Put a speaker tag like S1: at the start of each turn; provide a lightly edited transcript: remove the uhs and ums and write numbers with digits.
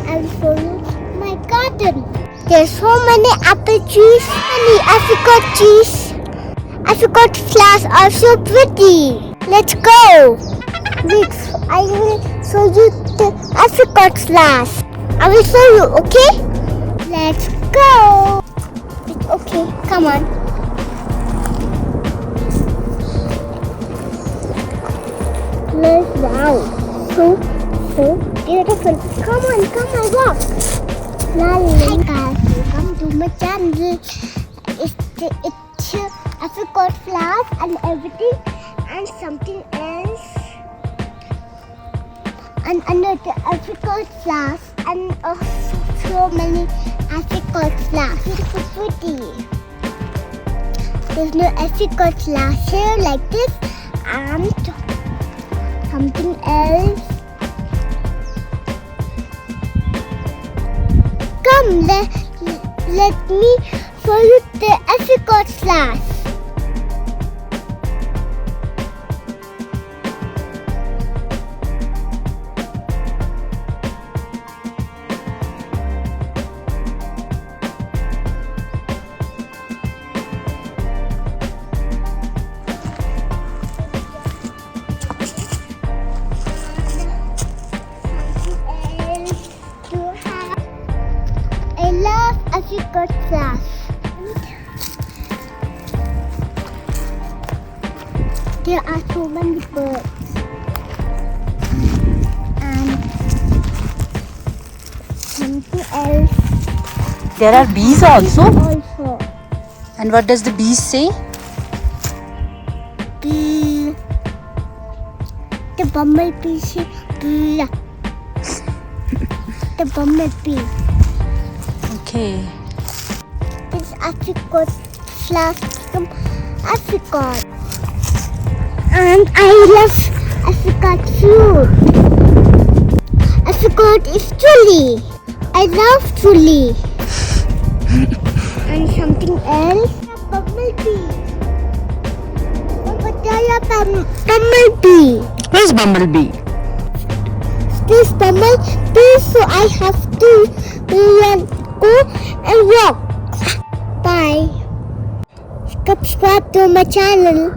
S1: I'll show you my garden. There's so many apple trees, many apricot trees. Apricot flowers are so pretty. Let's go. Wait, I will show you the apricot flowers. I will show you, okay? Let's go. Okay, come on. Wow, so beautiful. Come on, walk. Hi guys, welcome to my channel. It's apricot flowers and everything, and something else, and another apricot flowers, and so many apricot flowers. Beautiful, pretty. There's no apricot flowers here like this, and something else. Come, let me show you the apricot flowers. I love apricot flowers. There are so many birds and something else.
S2: There are bees also.
S1: Also,
S2: And what does the bees say?
S1: bee. The bumblebee say bee. The bumblebee.
S2: Okay.
S1: This apricot flowers from apricot. And I love apricot fruit. Apricot is chili. I love chili. And something else. Bumblebee. Bumblebee.
S2: Where's Bumblebee?
S1: This bumblebee, so I have to go and walk. Bye. Subscribe to my channel.